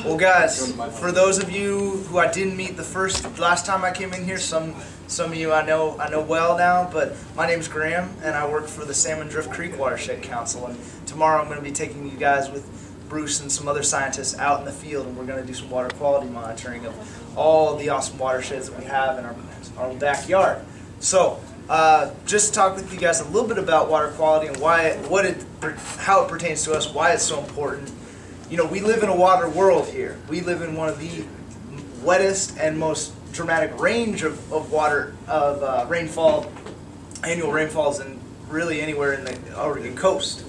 Well, guys, for those of you who I didn't meet last time I came in here, some of you I know well now, but my name's Graham, and I work for the Salmon Drift Creek Watershed Council. And tomorrow I'm going to be taking you guys with Bruce and some other scientists out in the field, and we're going to do some water quality monitoring of all the awesome watersheds that we have in our backyard. So, just to talk with you guys a little bit about water quality and how it pertains to us, why it's so important. You know, we live in a water world here. We live in one of the wettest and most dramatic range of rainfall, annual rainfalls, and really anywhere in the Oregon coast.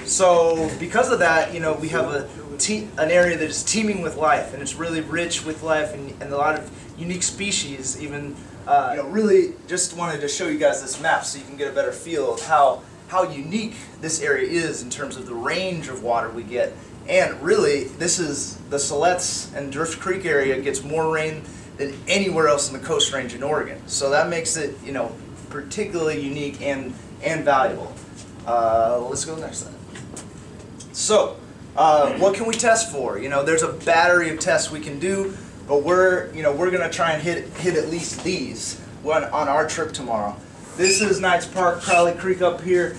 So because of that, you know, we have an area that is teeming with life, and it's really rich with life and a lot of unique species. Even you know, really just wanted to show you guys this map so you can get a better feel of how unique this area is in terms of the range of water we get. And really, this is the Siletz and Drift Creek area gets more rain than anywhere else in the Coast Range in Oregon. So that makes it, you know, particularly unique and valuable. Let's go to the next slide. So, what can we test for? You know, there's a battery of tests we can do, but we're going to try and hit at least these on our trip tomorrow. This is Knights Park, Crowley Creek up here.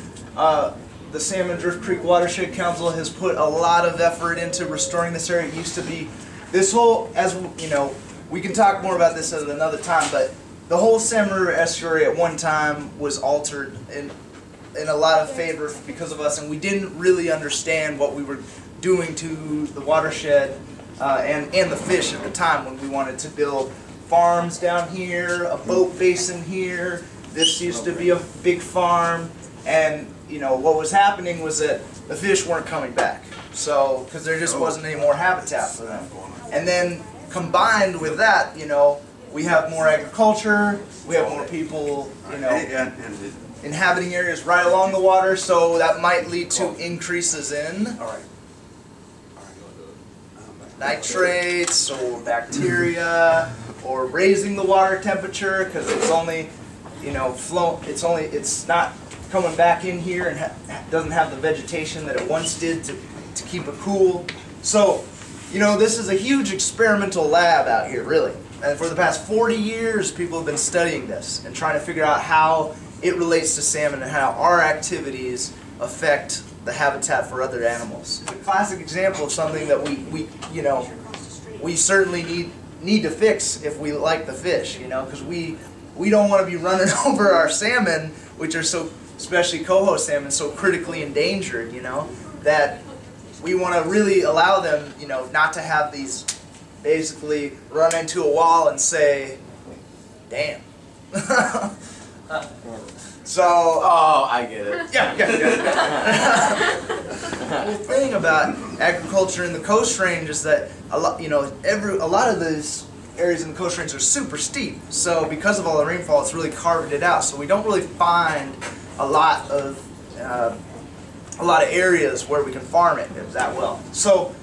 The Salmon Drift Creek Watershed Council has put a lot of effort into restoring this area. It used to be this whole, as you know, we can talk more about this at another time, but the whole Salmon River estuary at one time was altered in a lot of favor because of us, and we didn't really understand what we were doing to the watershed and the fish at the time when we wanted to build farms down here, a boat basin here. This used to be a big farm, and you know what was happening was that the fish weren't coming back, so because there just wasn't any more habitat for them. And then combined with that, you know, we have more agriculture, we have more people, you know, inhabiting areas right along the water, so that might lead to increases in nitrates or bacteria, or raising the water temperature because it's only, you know, it's not coming back in here and doesn't have the vegetation that it once did to keep it cool. So, you know, this is a huge experimental lab out here, really. And for the past 40 years, people have been studying this and trying to figure out how it relates to salmon and how our activities affect the habitat for other animals. It's a classic example of something that we certainly need to fix if we like the fish, you know, because we don't want to be running over our salmon, which are so, especially coho salmon, so critically endangered, you know, that we want to really allow them, you know, not to have these basically run into a wall and say, damn. So, oh, I get it. Yeah. The whole thing about agriculture in the Coast Range is that a lot of these areas in the Coast Range are super steep. So because of all the rainfall, it's really carved it out. So we don't really find a lot of areas where we can farm it that well. So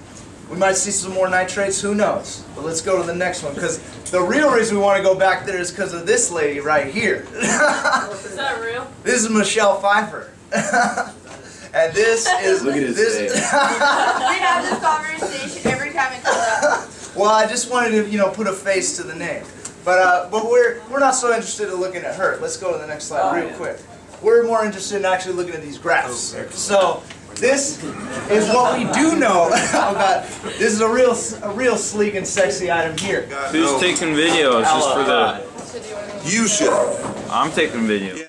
we might see some more nitrates, who knows? But let's go to the next one, because the real reason we want to go back there is because of this lady right here. Is that real? This is Michelle Pfeiffer. And this is... Look at his face. We have this conversation every time it comes up. Well, I just wanted to, you know, put a face to the name. But we're not so interested in looking at her. Let's go to the next slide real quick. We're more interested in actually looking at these graphs. So this is what we do know about. This is a real sleek and sexy item here. Who's taking videos just for the... You should. I'm taking video.